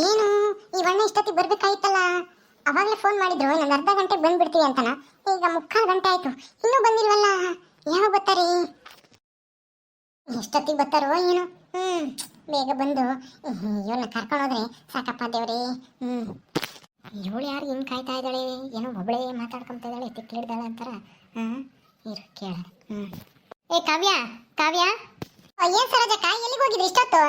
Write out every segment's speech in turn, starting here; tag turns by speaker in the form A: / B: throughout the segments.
A: ಏನು ಈ ಅಣ್ಣ ಇಷ್ಟೊತ್ತಿಗೆ ಬರ್ಬೇಕಾಯ್ತಲ್ಲ. ಅವಾಗಲೇ ಫೋನ್ ಮಾಡಿದ್ರು ಇನ್ನೊಂದು ಅರ್ಧ ಗಂಟೆಗೆ ಬಂದ್ಬಿಡ್ತೀವಿ ಅಂತನ. ಈಗ 3/4 ಗಂಟೆ ಆಯ್ತು, ಇನ್ನೂ ಬಂದಿಲ್ವಲ್ಲ. ಯಾವಾಗ ಬರ್ತಾರೆ, ಎಷ್ಟೊತ್ತಿಗೆ ಬರ್ತಾರೋ ಏನು. ಬೇಗ ಬಂದು ಇವ್ರನ್ನ ಕರ್ಕೊಂಡೋದ್ರೆ ಸಾಕಪ್ಪ ದೇವ್ರಿ. ಇವಳು ಯಾರು ಹಿಂಗೆ ಕಾಯ್ತಾ ಇದ್ದಾಳೆ, ಏನೋ ಒಬ್ಬಳೇ ಮಾತಾಡ್ಕೊಂತ ಇದ್ದಾಳೆ, ತಿಕ್ಲಿಡ್ದಾಳೆ ಅಂತಾರ. ಇರು ಕೇಳ. ಏ ಕಾವ್ಯ, ಕಾವ್ಯ. ಏನ್ ಸರೋಜಕ್ಕ, ಎಲ್ಲಿಗೆ ಹೋಗಿದ್ರಿ ಇಷ್ಟೊತ್ತು?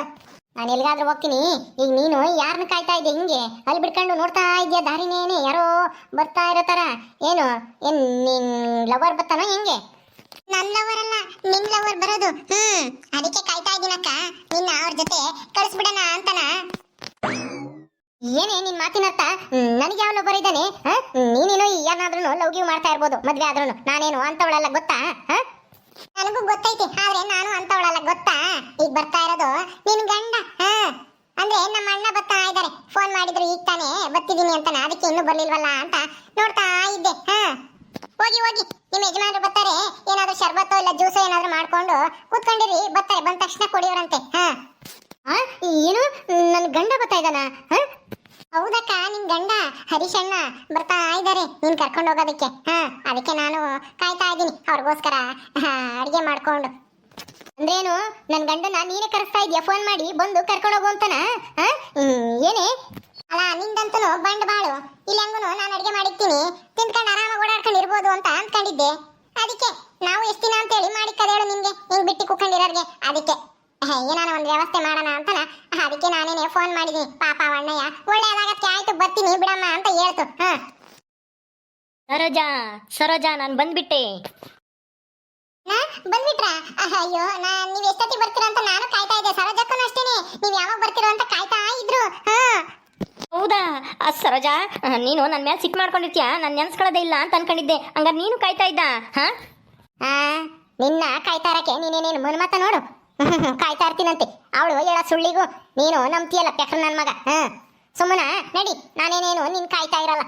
A: ನಾನು ಎಲ್ಲಿಗಾದ್ರೂ ಹೋಗ್ತೀನಿ. ಈಗ ನೀನು ಯಾರನ್ನ ಕಾಯ್ತಾ ಇದ್ದೆ ಹಿಂಗೆ ಅಲ್ಲಿ ಬಿಡ್ಕೊಂಡು ನೋಡ್ತಾ ಇದೆಯಾ ದಾರಿನೇನೆ? ಯಾರೋ ಬರ್ತಾ ಇರೋ ಥರ. ಏನು ನಿನ್ ಲವರ್ ಬರ್ತಾನೋ ಹೆಂಗೆ? ನನ್ನ ಲವರ್ ಅಲ್ಲ, ನಿನ್ ಲವರ್ ಬರೋದು. ಅದಕ್ಕೆ ಕಾಯ್ತಾ ಇದ್ದೀನಕ್ಕ, ನಿನ್ನ ಅವ್ರ ಜೊತೆ ಕಳಿಸ್ಬಿಡೋಣ ಅಂತನ. ಏನೇ ನಿನ್ ಮಾತಿನ ಅರ್ಥ? ನನಗೆ ಯಾವ ಲವರ್ ಇದ್ದಾನೆ? ನೀನೇನೋ ಯಾರನ್ನಾದ್ರೂ ಲವ್ ಗಿವ್ ಮಾಡ್ತಾ ಇರ್ಬೋದು, ಮದ್ವೆ ಆದ್ರೂ. ನಾನೇನು ಅಂತವಳಲ್ಲ ಗೊತ್ತಾ? ನನಗೂ ಗೊತ್ತೈತಿ, ಆದ್ರೆ ನಾನು ಅಂತವಳಲ್ಲ ಗೊತ್ತಾ. ಈಗ ಬರ್ತಾ ಇರೋದು ನಿನ್ ಗಂಡ. ಅಂದ್ರೆ ನಮ್ಮ ಅಣ್ಣ ಬರ್ತಾ ಇದ್ದಾರೆ, ಫೋನ್ ಮಾಡಿದ್ರು ಈಗ ತಾನೇ ಬರ್ತಿದೀನಿ ಅಂತನ. ಅದಕ್ಕೆ ಇನ್ನೂ ಬರ್ಲಿಲ್ವಲ್ಲ ಅಂತ ನೋಡ್ತಾ ಇದ್ದೆ. ಹೋಗಿ ಹೋಗಿ, ನಿಮ್ ಯಜಮಾನ್ರು ಬರ್ತಾರೆ, ಏನಾದ್ರು ಶರ್ಬತ್ತೋ ಇಲ್ಲ ಜ್ಯೂಸೋ ಏನಾದ್ರು ಮಾಡ್ಕೊಂಡು ಕೂತ್ಕೊಂಡಿರಿ. ಬರ್ತಾರೆ, ಬಂದ ತಕ್ಷಣ ಕೊಡಿಯೋರಂತೆ. ಏನು ನನ್ ಗಂಡ ಬರ್ತಾ ಇದ್ದಾನ? ಹೌದಕ್ಕ, ನಿನ್ ಗಂಡ ಹರೀಶಣ್ಣ ಬರ್ತಾ ಇದ್ದಾರೆ ನೀನ್ ಕರ್ಕೊಂಡು ಹೋಗೋದಕ್ಕೆ. ಅದಕ್ಕೆ ನಾನು ಕಾಯ್ತಾ ಇದ್ದೀನಿ ಅವ್ರಿಗೋಸ್ಕರ ಅಡಿಗೆ ಮಾಡ್ಕೊಂಡು. ಅಂದ್ರೇನು ನನ್ ಗಂಡನ ನೀನೇ ಕರೆಸ್ತಾ ಇದೀಯ ಫೋನ್ ಮಾಡಿ ಬಂದು ಕರ್ಕೊಂಡು ಹೋಗು ಅಂತನ? ಏನೇ ಅಲ್ಲ, ನಿಂದಂತೂ ಬಂಡ್ ಬಾಳು. ಇಲ್ಲಿ ಹಂಗೂ ನಾನು ಅಡಿಗೆ ಮಾಡಿರ್ತೀನಿ, ತಿನ್ಕೊಂಡು ಆರಾಮಾಗಿ ಓಡಾಡ್ಕೊಂಡು ಇರ್ಬೋದು ಅಂತ ಅಂದ್ಕೊಂಡಿದ್ದೆ. ಅದಕ್ಕೆ ನಾವು ಎಷ್ಟು ದಿನ ಅಂತೇಳಿ ಮಾಡಿ ಕದೇಳು ನಿನ್ಗೆ, ಹಿಂಗ್ ಬಿಟ್ಟು ಕುತ್ಕೊಂಡಿರೋರ್ಗೆ. ಅದಕ್ಕೆ ಏನಾನ ಒಂದು ವ್ಯವಸ್ಥೆ ಮಾಡೋಣ ಅಂತನ. ಅದಕ್ಕೆ ನಾನೇನೆ ಫೋನ್ ಮಾಡಿದೀನಿ. ಪಾಪ ಅಣ್ಣಯ್ಯ ಒಳ್ಳೆಯದಾಗತ್ತೆ, ಆಯ್ತು ಬರ್ತೀನಿ ಬಿಡಮ್ಮ ಅಂತ ಹೇಳ್ತು.
B: ಸರೋಜಾ, ಸರೋಜಾ, ನಾನು ಬಂದ್ಬಿಟ್ಟೆ.
A: ಬಂದ್ಬಿಟ್ರಾ? ಅಯ್ಯೋ, ನೀವ್ ಎಷ್ಟೊತ್ತಿಗೆ ಬರ್ತೀರಾ ಅಂತ ನಾನು ಕಾಯ್ತಾ ಇದ್ದೆ. ಸರೋಜಕ್ಕೂ ಅಷ್ಟೇನೆ, ನೀವ್ ಯಾವಾಗ ಬರ್ತೀರೋ ಅಂತ ಕಾಯ್ತಾ ಇದ್ರು.
B: ಹೌದಾ ಸರೋಜಾ, ನೀನು ನನ್ನ ಮೇಲೆ ಸಿಟ್ಟು ಮಾಡ್ಕೊಂಡಿರ್ತೀಯ, ನಾನು ನೆನ್ಸ್ಕೊಳ್ಳೋದೇ ಇಲ್ಲ ಅಂತ ಅನ್ಕೊಂಡಿದ್ದೆ. ಹಂಗಾರೆ ನೀನು ಕಾಯ್ತಾ ಇದ್ದ?
A: ನಿನ್ನ ಕಾಯ್ತಾ ಇರಕ್ಕೆ ನೀನೇನೇನು ಮನ್ಮತ ನೋಡು. ಕಾಯ್ತಾ ಇರ್ತೀನಂತೆ. ಅವಳು ಹೇಳ ಸುಳ್ಳಿಗೂ ನೀನು ನಂಬ್ತೀಯಲ್ಲ ಪೆಕ್ರ ನನ್ನ ಮಗ. ಸುಮ್ಮನ ನಡಿ, ನಾನೇನೇನು ನಿನ್ ಕಾಯ್ತಾ ಇರಲ್ಲ.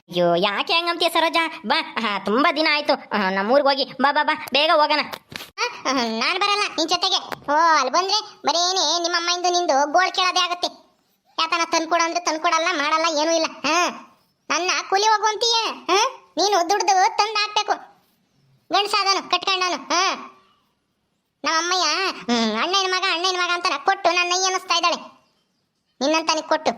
B: ಅಯ್ಯೋ, ಯಾಕೆ ಹಂಗಂತೀಯ ಸರೋಜಾ? ಬಾ, ತುಂಬಾ ದಿನ ಆಯ್ತು ನಮ್ಮೂರ್ಗೆ ಹೋಗಿ. ಬಾ ಬಾ ಬಾ, ಬೇಗ ಹೋಗೋಣ.
A: ನಾನು ಬರಲ್ಲ ನಿನ್ ಜೊತೆಗೆ. ಅಲ್ಲಿ ಬಂದ್ರೆ ಬರೇನೆ ನಿಮ್ಮಮ್ಮ ಇಂದು ನಿಂದು ಗೋಳ್ ಕೇಳೋದೇ ಆಗತ್ತೆ. ಯಾಕನ ತಂದ್ಕೊಡು ಅಂದ್ರೆ ತಂದ್ಕೊಡಲ್ಲ, ಮಾಡಲ್ಲ, ಏನೂ ಇಲ್ಲ. ನನ್ನ ಕೂಲಿ ಹೋಗುವಂತೀಯ. ನೀನು ದುಡ್ದು ತಂದು ಹಾಕ್ಬೇಕು. ಗಂಡಸಾದನು ಕಟ್ಕೊಂಡನು. ನಮ್ಮಮ್ಮಯ್ಯ ಅಣ್ಣನ ಮಗ ಅಣ್ಣನ ಮಗ ಅಂತ ಕೊಟ್ಟು ನನ್ನ ಅನ್ನಿಸ್ತಾ ಇದ್ದಾಳೆ, ನಿನ್ನಂತ ಕೊಟ್ಟು.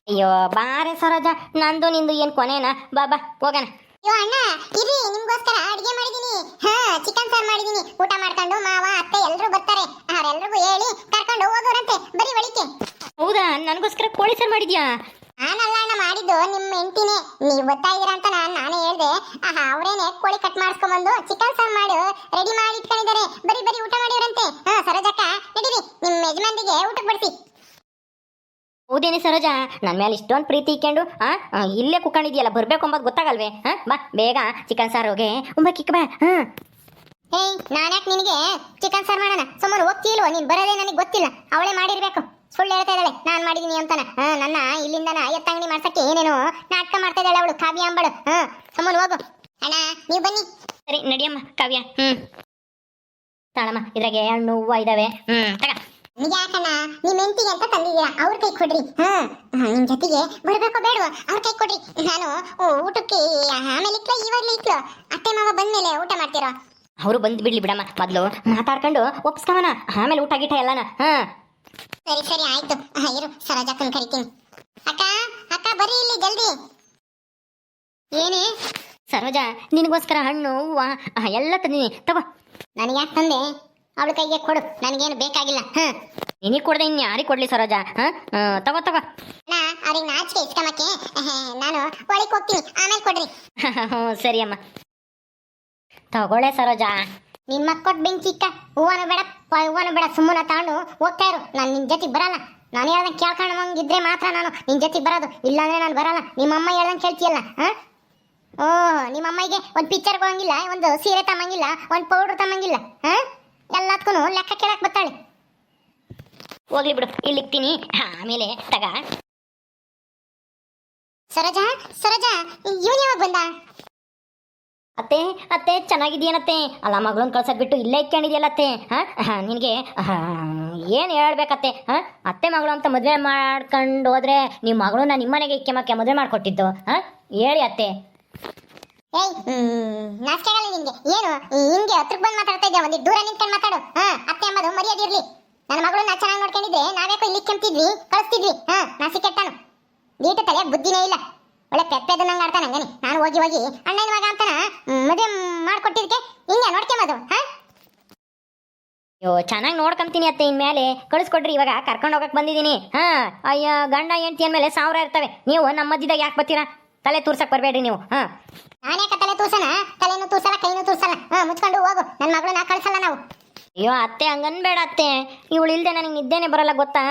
B: ಅಯ್ಯೋ ಬಾರೆ ಸರೋಜಾ, ನಂದು ನಿಂದು ಏನ್ ಕೊನೆನಾ? ಬಾ ಬಾ ಹೋಗೋಣ.
A: ಅಯ್ಯೋ ಅಣ್ಣ ಇರಿ, ನಿಮ್ಗೋಸ್ಕರ ಅಡಿಗೆ ಮಾಡಿದೀನಿ. ಚಿಕನ್ ಸಾರು ಮಾಡಿದೀನಿ. ಊಟ ಮಾಡ್ಕೊಂಡು ಮಾವ ಅತ್ತೆ ಎಲ್ರು ಬರ್ತಾರೆ. ಅವರೆಲ್ರಿಗೂ ಹೇಳಿ ಕರ್ಕೊಂಡು ಹೋಗೋರಂತೆ. ಬರೀ ಒಳಿಕೆ.
B: ಹೌದಾ, ನನಗೋಸ್ಕರ ಕೋಳಿ ಸಾರು ಮಾಡಿದ್ಯಾ?
A: ನಾನಲ್ಲ ಅಣ್ಣ ಮಾಡಿದ್ದು, ನಿಮ್ಮ ಹೆಂಡತಿನೇ. ನೀವು ಬರ್ತಾ ಇದೀರ ಅಂತ ನಾನೇ ಹೇಳ್ದೆ. ಅವರೇನೆ ಕೋಳಿ ಕಟ್ ಮಾಡಿಸ್ಕೊಂಡ್ಬಂದು ಚಿಕನ್ ಸಾರು ಮಾಡಿ ರೆಡಿ ಮಾಡಿ ಇಟ್ಕೊಂಡಿದ್ದಾರೆ. ಬರೀ ಬರೀ ಊಟ ಮಾಡಿವ್ರಂತೆ. ಸರೋಜಕ್ಕ ನಡೀರಿ, ನಿಮ್ಮ ಯಜಮಾನ್ರಿಗೆ ಊಟಕ್ಕೆ ಬಡಿಸಿ.
B: ಹೌದೇನೆ ಸರೋಜಾ, ನನ್ನ ಮೇಲೆ ಇಷ್ಟೊಂದು ಪ್ರೀತಿ ಇಕ್ಕೊಂಡು ಇಲ್ಲೇ ಕುತ್ಕೊಂಡಿದ್ಯಲ್ಲ, ಬರ್ಬೇಕು ಅಂಬೋದು ಗೊತ್ತಾಗಲ್ವೇ? ಬಾ ಬೇಗ ಚಿಕನ್ ಸಾರುಗೆ ಉಂಬಕ್ಕಿಕ್ಕ ಬಾ.
A: ನಾನ್ಯಾಕೆ ನಿನಗೆ ಚಿಕನ್ ಸಾರು ಮಾಡೋಣ? ಸುಮ್ಮನೆ ಹೋಗ್ತೀಲ್ವ ನೀನು? ಬರೋದೇ ನನಗೆ ಗೊತ್ತಿಲ್ಲ. ಅವಳೇ ಮಾಡಿರ್ಬೇಕು. ಸುಳ್ಳು ಹೇಳ್ತಾ ಇದ್ದಾಳೆ ನಾನು ಮಾಡಿದೀನಿ ಅಂತಾನ. ನನ್ನ ಇಲ್ಲಿಂದನ ಎತ್ತಂಗಡಿ ಮಾಡ್ಸಕ್ಕೆ ಏನೇನೋ ನಾಟಕ ಮಾಡ್ತಾ ಇದ್ದಾಳೆ ಅವಳು ಕಾವ್ಯ ಅಂಬಳು. ಸುಮ್ಮನೆ ಹೋಗು. ಅಣ್ಣ ನೀವು ಬನ್ನಿ.
B: ಸರಿ ನಡಿಯಮ್ಮ ಕಾವ್ಯ. ತಾಳಮ್ಮ, ಇದ್ರಾಗೆ ಹಣ್ಣು ಹೂವು ಇದಾವೆ. ತಗ.
A: ಯಾಕಣ್ಣ, ನಿಮ್ ಹೆಂಡತಿಗೆ ಅಂತ ತಂದಿದ್ದೀರಾ, ಅವ್ರ ಕೈ ಕೊಡ್ರಿ. ನಿಮ್ ಜೊತೆಗೆ ಬರ್ಬೇಕೋ ಬೇಡವೋ ಅವ್ರ ಕೈ ಕೊಡ್ರಿ. ನಾನು ಊಟಕ್ಕೆ ಆಮೇಲೆ ಇಕ್ಲ, ಇವಾಗ್ಲೇ ಇಕ್ಲು. ಅತ್ತೆ ಮಾವ ಬಂದ್ಮೇಲೆ ಊಟ ಮಾಡ್ತೀರೋ?
B: ಅವರು ಬಂದ್ ಬಿಡ್ಲಿ ಬಿಡಮ್ಮ, ಮೊದ್ಲು ಮಾತಾಡ್ಕೊಂಡು ಒಪ್ಸ್ಕವನ, ಆಮೇಲೆ ಊಟ ಗೀಟ ಎಲ್ಲಾನ.
A: ಸರಿ ಸರಿ ಆಯ್ತು. ಇರು, ಸರೋಜಕ್ಕನ್ ಕರಿತೀನಿ. ಅಕ್ಕ ಅಕ್ಕ ಬರ್ರಿ ಇಲ್ಲಿ ಜಲ್ದಿ. ಏನೇ
B: ಸರೋಜಾ, ನಿನಗೋಸ್ಕರ ಹಣ್ಣು ಹೂವು ಎಲ್ಲ ತಂದಿನಿ, ತಗೋ.
A: ನನಗೆ ಯಾಕೆ ತಂದೆ? ಅವಳ ಕೈಗೆ ಕೊಡು, ನನಗೇನು ಬೇಕಾಗಿಲ್ಲ.
B: ನಿನಗೆ ಕೊಡದೆ ಇನ್ನು ಯಾರಿಗೆ ಕೊಡ್ಲಿ ಸರೋಜಾ? ತಗೋ ತಗೋ.
A: ಅವ್ರಿಗೆ ನಾಚಿಕೆ ಇಸ್ಕಮಕ್ಕೆ ನಾನು ಒಳಗೆ ಹೋಗ್ತೀನಿ, ಆಮೇಲೆ ಕೊಡ್ರಿ.
B: ಸರಿ ಅಮ್ಮ, ತಗೊಳ್ಳೆ ಸರೋಜಾ.
A: ನಿನ್ ಮಕ್ಕಟ್ ಬೆಂಕಿ ಇಕ್ಕ. ಹೂವನು ಬೇಡ ಹೂವನು ಬೇಡ, ಸುಮ್ಮನ ತಗೊಂಡು ಹೋಗ್ತಾ ಇರು. ನಾನು ನಿನ್ ಜೊತೆಗೆ ಬರಲ್ಲ. ನಾನು ಹೇಳ್ದಂಗೆ ಕೇಳ್ಕೊಂಡಂಗಿದ್ರೆ ಮಾತ್ರ ನಾನು ನಿನ್ ಜೊತೆಗೆ ಬರೋದು, ಇಲ್ಲಾಂದ್ರೆ ನಾನು ಬರಲ್ಲ. ನಿಮ್ಮಮ್ಮ ಹೇಳ್ದಂಗೆ ಕೇಳ್ತೀಯಲ್ಲ. ನಿಮ್ಮಮ್ಮಗೆ ಒಂದು ಪಿಕ್ಚರ್ಗೆ ಹೋಗಂಗಿಲ್ಲ, ಒಂದು ಸೀರೆ ತಮ್ಮಂಗಿಲ್ಲ, ಒಂದು ಪೌಡ್ರ್ ತಮ್ಮಂಗಿಲ್ಲ. ಎಲ್ಲದಕ್ಕೂ ಲೆಕ್ಕ ಕೇಳಕ್ ಬರ್ತಾಳೆ.
B: ಹೋಗ್ಲಿ ಬಿಡು, ಇಲ್ಲಿ ಇಕ್ತೀನಿ, ಆಮೇಲೆ ತಗ.
A: ಸರೋಜಾ, ಸರೋಜಾ, ಇವನು ಯಾವಾಗ ಬಂದ?
B: ಅತ್ತೆ ಅತ್ತೆ ಚೆನ್ನಾಗಿದೆಯೇನತ್ತೆ? ಅಲ್ಲ ಮಗಳನ್ನ ಕಳ್ಸಕ್ ಬಿಟ್ಟು ಇಲ್ಲೇ ಇಟ್ಕೊಂಡಿದ್ಯಲ್ಲ ಅತ್ತೆ. ನಿನಗೆ ಏನು ಹೇಳ್ಬೇಕತ್ತೆ? ಅತ್ತೆ ಮಗಳು ಅಂತ ಮದುವೆ ಮಾಡ್ಕೊಂಡು ಹೋದ್ರೆ ನಿಮ್ಮ ಮಗಳನ್ನ ನಿಮ್ಮನೆಗೆ ಇಕ್ಕೆಮಕ್ಕೆ ಮದುವೆ ಮಾಡ್ಕೊಟ್ಟಿದ್ದು ಹೇಳಿ ಅತ್ತೆ.
A: ಏಯ್ ನಾಚಿಕೆ ಆಗಲ್ಲ ನಿನ್ಗೆ? ಏನು ಹಿಂಗೆ ಹತ್ರಕ್ಕೆ ಬಂದು ಮಾತಾಡ್ತಾ ಇದ್ಯಾ? ಒಂದಿಟ್ಟು ದೂರ ನಿಂತ್ಕೊಂಡು ಮಾತಾಡು. ಅತ್ತೆ ಎಂಬುದು ಮರ್ಯಾದಿರ್ಲಿ. ನನ್ನ ಮಗಳನ್ನ ಚೆನ್ನಾಗಿ ನೋಡ್ಕೊಂಡಿದ್ರೆ ನಾವ್ಯಾಕೋ ಇಲ್ಲಿ ಕೆಂಪ್ತಿದ್ವಿ ಕಳಿಸ್ತಿದ್ವಿ. ನಾಸಿ ಕೆಟ್ಟನು ನೀಟ ತಲೆ ಬುದ್ಧಿನೇ ಇಲ್ಲ. ಒಳ್ಳೆ ಪೆಪ್ಪೆದು ನಂಗೆ ಆಡ್ತಾನೆ ಹಂಗನಿ. ನಾನು ಹೋಗಿ ಅಣ್ಣನ ಮಗ ಅಂತಾನ ಮದುವೆ ಮಾಡ್ಕೊಟ್ಟಿದ್ಕೆ ಹಿಂಗೆ ನೋಡ್ಕೊಂಬದು.
B: ಅಯ್ಯೋ ಚೆನ್ನಾಗಿ ನೋಡ್ಕೊಂತೀನಿ ಅತ್ತೆ. ಇನ್ಮೇಲೆ ಕಳಿಸ್ಕೊಡ್ರಿ. ಇವಾಗ ಕರ್ಕೊಂಡು ಹೋಗಕ್ಕೆ ಬಂದಿದ್ದೀನಿ. ಅಯ್ಯ ಗಂಡ ಹೆಂಡ್ತಿ ಅಂದಮೇಲೆ 1000 ಇರ್ತವೆ. ನೀವು ನಮ್ಮ ಮಧ್ಯದಾಗ ಯಾಕೆ ಬರ್ತೀರಾ? ತಲೆ ತೂರ್ಸಕ್ ಬರಬೇಡ್ರಿ ನೀವು.
A: ನಾನ್ಯಾಕ ತಲೆ ತೂರ್ಸನ? ತಲೆನೂ ತೂರ್ಸಲ್ಲ, ಕೈನೂ ತೂರ್ಸಲ್ಲ. ಮುಚ್ಕೊಂಡು ಹೋಗು. ನನ್ನ ಮಗಳನ್ನ ಕಳ್ಸಲ್ಲ ನಾವು.
B: ಅಯ್ಯೋ ಅತ್ತೆ ಹಂಗನ್ಬೇಡ ಅತ್ತೆ. ಇವಳು ಇಲ್ದೆ ನನಗೆ ನಿದ್ದೆನೆ ಬರಲ್ಲ ಗೊತ್ತಾ?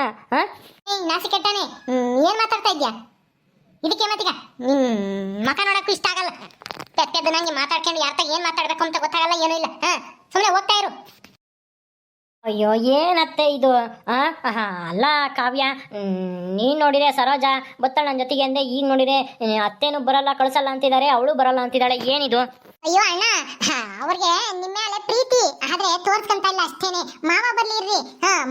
A: ಏಯ್ ನಾಸಿ ಕೆಟ್ಟನೆ, ಏನ್ ಮಾತಾಡ್ತಾ ಇದ್ಯಾ? ಇದಕ್ಕೆ ಮತ್ತೀಗ ಮಕ ನೋಡಕ್ಕೂ ಇಷ್ಟ ಆಗಲ್ಲ. ಪೆಪ್ಪೆದ್ದು ನಂಗೆ ಮಾತಾಡ್ಕೊಂಡು ಯಾರ್ತಾಗ ಏನ್ ಮಾತಾಡ್ಬೇಕು ಅಂತ ಗೊತ್ತಾಗಲ್ಲ, ಏನೂ ಇಲ್ಲ. ಸುಮ್ಮನೆ ಹೋಗ್ತಾ ಇರು.
B: ಅಯ್ಯೋ ಏನತ್ತೆ ಇದು? ಅಲ್ಲ ಕಾವ್ಯ, ನೀನು ನೋಡಿರೆ ಸರೋಜ ಬತ್ತಾಳ ನನ್ನ ಜೊತೆಗೆ ಅಂದೆ. ಈಗ ನೋಡಿರೆ ಅತ್ತೇನು ಬರಲ್ಲ ಕಳಿಸಲ್ಲ ಅಂತಿದ್ದಾರೆ, ಅವಳು ಬರಲ್ಲ ಅಂತಿದ್ದಾಳೆ. ಏನಿದು?
A: ಅಯ್ಯೋ ಅಣ್ಣ, ಅವ್ರಿಗೆ ನಿಮ್ಮ ಮೇಲೆ ಪ್ರೀತಿ ಆದ್ರೆ ತೋರ್ಸ್ಕೊಂತ ಇಲ್ಲ ಅಷ್ಟೇನೆ. ಮಾವ ಬರ್ಲಿ ಇರ್ರಿ.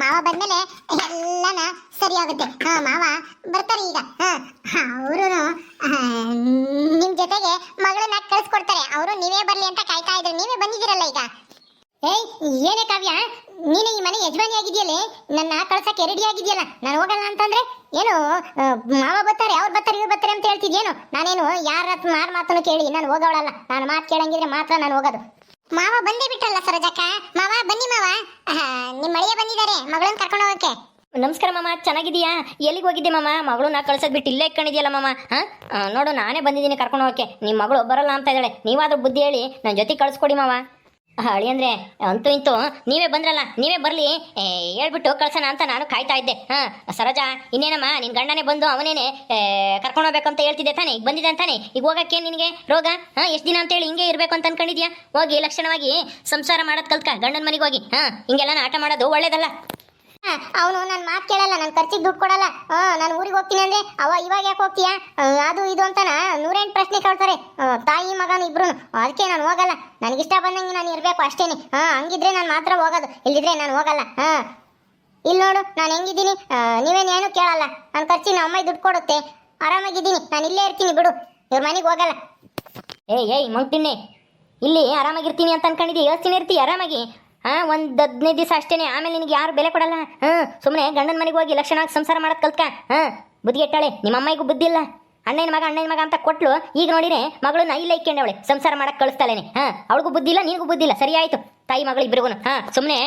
A: ಮಾವ ಬಂದ್ಮೇಲೆ ಎಲ್ಲಾನ ಸರಿ ಆಗುತ್ತೆ. ಮಾವ ಬರ್ತಾರೆ ಈಗ. ಅವರು ನಿಮ್ ಜೊತೆಗೆ ಮಗಳನ್ನ ಕಳ್ಸ್ಕೊಡ್ತಾರೆ. ಅವರು ನೀವೇ ಬರ್ಲಿ ಅಂತ ಕಾಯ್ತಾ ಇದ್ರು. ನೀವೇ ಬಂದಿದ್ದೀರಲ್ಲ ಈಗ. ಏಯ್ ಏನೇ ಕಾವ್ಯ, ನೀನು ಈ ಮನೆ ಯಜಮಾನಿ ಆಗಿದೆಯಲ್ಲ, ನನ್ನ ಕಳ್ಸಕ್ಕೆ ರೆಡಿ ಆಗಿದೆಯಲ್ಲ. ನಾನು ಹೋಗಲ್ಲ ಅಂತಂದ್ರೆ ಏನು ಮಾವ ಬರ್ತಾರೆ, ಅವ್ರು ಬರ್ತಾರೆ, ಇವ್ರು ಬರ್ತಾರೆ ಅಂತ ಹೇಳ್ತಿದ್ಯೇನು? ನಾನೇನು ಯಾರ ಮಾತನ್ನು ಕೇಳಿ ನಾನು ಹೋಗೋಳಲ್ಲ. ನಾನು ಮಾತು ಕೇಳಂಗಿದ್ರೆ ಮಾತ್ರ ನಾನು ಹೋಗೋದು. ಮಾವ ಬಂದೇ ಬಿಟ್ಟಲ್ಲ ಸರೋಜಕ್ಕ. ಮಾವ ಬನ್ನಿ ಮಾವ, ನಿಮ್ಮ ಮಳೆಯ ಬಂದಿದ್ದಾರೆ ಮಗಳನ್ನ ಕರ್ಕೊಂಡು ಹೋಗಕ್ಕೆ.
B: ನಮಸ್ಕಾರ ಮಾಮ, ಚೆನ್ನಾಗಿದೀಯಾ? ಎಲ್ಲಿಗೆ ಹೋಗಿದ್ದೆ ಮಾಮ? ಮಗಳನ್ನ ಕಳ್ಸೋದ್ ಬಿಟ್ಟು ಇಲ್ಲೇ ಇಟ್ಕೊಂಡಿದ್ಯಲ್ಲ ಮಾಮ. ನೋಡು ನಾನೇ ಬಂದಿದ್ದೀನಿ ಕರ್ಕೊಂಡು ಹೋಗಕ್ಕೆ. ನಿಮ್ಮ ಮಗಳು ಬರಲ್ಲ ಅಂತ ಇದ್ದಾಳೆ. ನೀವಾದ್ರೂ ಬುದ್ಧಿ ಹೇಳಿ ನನ್ನ ಜೊತೆ ಕಳ್ಸ್ಕೊಡಿ ಮಾವ. ಅಳಿ ಅಂದ್ರೆ ಅಂತೂ ಇಂತೂ ನೀವೇ ಬಂದ್ರಲ್ಲ, ನೀವೇ ಬರ್ಲಿ ಹೇಳ್ಬಿಟ್ಟು ಕಳ್ಸೋಣ ಅಂತ ನಾನು ಕಾಯ್ತಾ ಇದ್ದೆ. ಸರೋಜಾ ಇನ್ನೇನಮ್ಮ, ನಿನ್ ಗಂಡನೇ ಬಂದು ಅವನೇನೆ ಕರ್ಕೊಂಡು ಹೋಗ್ಬೇಕು ಅಂತ ಹೇಳ್ತಿದ್ದೆ ತಾನೆ? ಈಗ ಬಂದಿದೆ ಅಂತಾನೆ. ಈಗ ಹೋಗಕ್ಕೆ ನಿನಗೆ ರೋಗ? ಎಷ್ಟು ದಿನ ಅಂತೇಳಿ ಹಿಂಗೆ ಇರ್ಬೇಕು ಅಂತ ಅನ್ಕೊಂಡಿದ್ಯಾ? ಹೋಗಿ ಲಕ್ಷಣವಾಗಿ ಸಂಸಾರ ಮಾಡೋದ್ ಕಲ್ತ್ಕ ಗಂಡನ ಮನೆಗೆ ಹೋಗಿ. ಹಿಂಗೆಲ್ಲ ಆಟ ಮಾಡೋದು ಒಳ್ಳೇದಲ್ಲ.
A: ಅವನು ನನ್ನ ಮಾತು ಕೇಳಲ್ಲ, ನನ್ನ ಖರ್ಚಿಗೆ ದುಡ್ಡು ಕೊಡಲ್ಲ. ನಾನು ಊರಿಗೆ ಹೋಗ್ತೀನಿ ಅಂದ್ರೆ ಅವ ಇವಾಗ ಯಾಕೆ ಹೋಗ್ತೀಯಾ ಅದು ಇದು ಅಂತಾನ 108 ಪ್ರಶ್ನೆ ಕೇಳ್ತಾರೆ ತಾಯಿ ಮಗನ ಇಬ್ರು. ಅದಕ್ಕೆ ನಾನು ಹೋಗಲ್ಲ. ನನಗಿಷ್ಟ ಬಂದಂಗೆ ನಾನು ಇರಬೇಕು ಅಷ್ಟೇನೆ. ಹಂಗಿದ್ರೆ ನಾನು ಮಾತ್ರ ಹೋಗೋದು, ಇಲ್ಲಿದ್ರೆ ನಾನು ಹೋಗಲ್ಲ. ಇಲ್ಲಿ ನೋಡು ನಾನು ಹೆಂಗಿದ್ದೀನಿ, ನೀವೇನೇನು ಕೇಳಲ್ಲ. ನನ್ನ ಖರ್ಚಿಗೆ ನಮ್ಮ ಅಮ್ಮ ದುಡ್ಡು ಕೊಡುತ್ತೆ, ಆರಾಮಾಗಿದ್ದೀನಿ. ನಾನು ಇಲ್ಲೇ ಇರ್ತೀನಿ ಬಿಡು, ಇವ್ರ ಮನೆಗೆ ಹೋಗಲ್ಲ.
B: ಏಯ್ ಮಂಗ್ತಿನ್ನೆ, ಇಲ್ಲಿ ಆರಾಮಾಗಿರ್ತೀನಿ ಅಂತ ಅನ್ಕೊಂಡಿದ್ದಿ? ಯೋಚನೆ ಇರ್ತೀಯ ಆರಾಮಾಗಿ. ಒಂದು 15 ದಿವಸ ಅಷ್ಟೇನೆ, ಆಮೇಲೆ ನಿನಗೆ ಯಾರು ಬೆಲೆ ಕೊಡಲ್ಲ. ಸುಮ್ಮನೆ ಗಂಡನ ಮನೆಗೆ ಹೋಗಿ ಲಕ್ಷಣವಾಗಿ ಸಂಸಾರ ಮಾಡೋದು ಕಲ್ತ್ಕ. ಬುದ್ಧಿ ಎಟ್ಟಾಳೆ. ನಿಮ್ಮ ಅಮ್ಮಗೂ ಬುದ್ಧಿ ಇಲ್ಲ. ಅಣ್ಣನ ಮಗ ಅಂತ ಕೊಟ್ಲು. ಈಗ ನೋಡಿರೆ ಮಗಳನ್ನ ಇಲ್ಲೇ ಇಕ್ಕೊಂಡವಳೆ ಸಂಸಾರ ಮಾಡಕ್ಕೆ ಕಳಿಸ್ತಾಳೇನೆ. ಅವಳಿಗೂ ಬುದ್ಧಿ ಇಲ್ಲ, ನಿನಗೂ ಬುದ್ಧಿ ಇಲ್ಲ. ಸರಿ ಆಯ್ತು ತಾಯಿ ಮಗಳು ಇಬ್ಬರಿಗೂ. ಸುಮ್ಮನೆ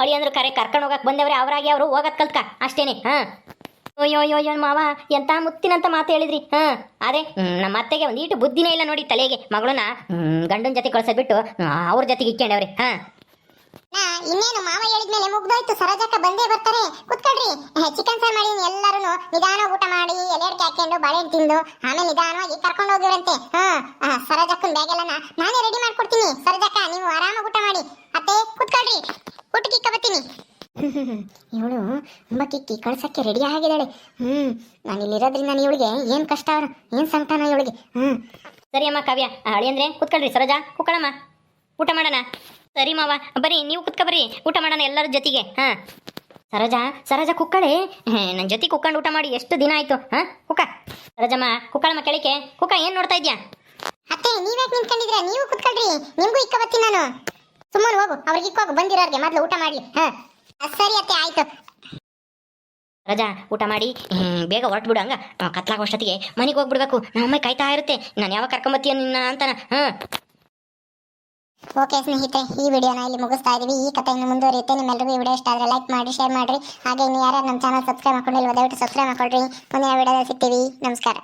B: ಅಳಿ ಅಂದ್ರೆ ಕರ್ಕೊಂಡು ಹೋಗಕ್ಕೆ ಬಂದವ್ರೆ, ಅವರಾಗಿ ಅವರು ಹೋಗೋದು ಕಲ್ತ್ಕ ಅಷ್ಟೇನೆ. ಅಯ್ಯೋ ಮಾವ ಎಂತ ಮುತ್ತಿನಂತ ಮಾತು ಹೇಳಿದ್ರಿ. ಅದೇ ನಮ್ಮ ಅತ್ತೆಗೆ ಒಂದೀಟು ಬುದ್ಧಿನೇ ಇಲ್ಲ ನೋಡಿ ತಲೆಗೆ. ಮಗಳನ್ನ ಗಂಡನ ಜೊತೆ ಕಳ್ಸೋದ್ಬಿಟ್ಟು ಅವ್ರ ಜೊತೆಗೆ ಇಕ್ಕೊಂಡವ್ರೆ.
A: ಇನ್ನೇನು ಮಾವ ಹೇಳಿದ್ಮೇಲೆ ಮುಗ್ದೋಯ್ತು. ಸರೋಜಕ್ಕ ಬಂದೇ ಬರ್ತಾರೆ. ಕುತ್ಕೊಳ್ರಿ, ಚಿಕನ್ ಸಾರು ಮಾಡಿ ಎಲ್ಲರೂ ನಿಧಾನ ಊಟ ಮಾಡಿ ಎಲೆಡ್ಕೆ ಹಾಕೊಂಡು ಬಾಳೆಹಣ್ಣು ತಿಂದು ಆಮೇಲೆ ನಿಧಾನವಾಗಿ ಕರ್ಕೊಂಡು ಹೋಗಿರಂತೆ. ಸರೋಜಕ್ಕನ ಬ್ಯಾಗ್ ಎಲ್ಲ ನಾನೇ ರೆಡಿ ಮಾಡ್ಕೊಡ್ತೀನಿ. ಸರೋಜಕ್ಕ ನೀವು ಆರಾಮಾಗಿ ಊಟ ಮಾಡಿ. ಅತ್ತೆ ಕುತ್ಕೊಳ್ರಿ, ಊಟಕ್ಕೆ ಇಕ್ಕ ಬರ್ತೀನಿ. ಇವಳು ತುಂಬ ಕಿಕ್ಕಿ ಕಳ್ಸಕ್ಕೆ ರೆಡಿ ಆಗಿದ್ದಾಳೆ. ನಾನು ಇಲ್ಲಿರೋದ್ರಿಂದ ಇವಳಿಗೆ ಏನು ಕಷ್ಟ, ಏನು ಸಂಕಟನ ಇವಳಿಗೆ.
B: ಸರಿ ಅಮ್ಮ ಕಾವ್ಯ, ಅಳಿ ಅಂದ್ರೆ ಕುತ್ಕೊಳ್ರಿ. ಸರೋಜಾ ಕುಕ್ಕಳಮ್ಮ, ಊಟ ಮಾಡೋಣ. ಸರಿ ಮಾವ ಬರೀ, ನೀವು ಕುತ್ಕ ಬರ್ರಿ, ಊಟ ಮಾಡೋಣ ಎಲ್ಲರ ಜೊತೆಗೆ. ಸರೋಜಾ ಕುಕ್ಕಳೆ, ನನ್ನ ಜೊತೆ ಕುಕ್ಕೊಂಡು ಊಟ ಮಾಡಿ ಎಷ್ಟು ದಿನ ಆಯ್ತು. ಕುಕ್ಕ ಸರೋಜಮ್ಮ, ಕುಕ್ಕಳಮ್ಮ ಕೆಳಕ್ಕೆ. ಕುಕ್ಕ ಏನ್ ನೋಡ್ತಾ ಇದ್ಯಾ?
A: ಅತ್ತೆ ನೀವ್ಯಾಕೆ ನಿಂತ್ಕೊಂಡಿದ್ರ? ನೀವು ಕುತ್ಕೊಳ್ರಿ, ನಿಮ್ಗೂ ಇಕ್ಕ ಬರ್ತೀನಿ ನಾನು. ಸುಮ್ಮನೆ ಹೋಗು, ಅವ್ರಿಗೆ ಇಕ್ಕೋಗು, ಬಂದಿರೋರ್ಗೆ ಮೊದ್ಲು ಊಟ ಮಾಡ್ಲಿ. ಸರಿ ಅತ್ತೆ ಆಯ್ತು.
B: ಸರೋಜಾ ಊಟ ಮಾಡಿ ಬೇಗ ಹೊರಟ್ಬಿಡು. ಹಂಗ ಕತ್ಲಾಗೋಷ್ಟೊತ್ತಿಗೆ ಮನೆಗೆ ಹೋಗ್ಬಿಡ್ಬೇಕು. ನಮ್ಮಮ್ಮ ಕಾಯ್ತಾ ಇರುತ್ತೆ, ನಾನು ಯಾವಾಗ ಕರ್ಕೊಂಬತ್ತೀಯ ನಿನ್ನ ಅಂತಾನ.
A: ಓಕೆ ಸ್ನೇಹಿತರೆ, ಈ ವಿಡಿಯೋನ ಇಲ್ಲಿ ಮುಗಿಸ್ತಾ ಇದೀವಿ. ಈ ಕಥೆ ಇನ್ನು ಮುಂದುವರಿಯುತ್ತೆ. ನಿಮ್ಮೆಲ್ಲರಿಗೂ ಈ ವಿಡಿಯೋ ಇಷ್ಟ ಆದರೆ ಲೈಕ್ ಮಾಡಿ, ಶೇರ್ ಮಾಡಿರಿ. ಹಾಗೆ ಇನ್ನು ಯಾರು ನಮ್ಮ ಚಾನಲ್ ಸಬ್ಸ್ಕ್ರೈಬ್ ಮಾಡ್ಕೊಂಡಿಲ್ವೋ ದಯವಿಟ್ಟು ಸಬ್ಸ್ಕ್ರೈಬ್ ಮಾಡ್ಕೊಳ್ರಿ. ಮುಂದಿನ ವಿಡಿಯೋದಲ್ಲಿ ಸಿಗ್ತೀವಿ. ನಮಸ್ಕಾರ.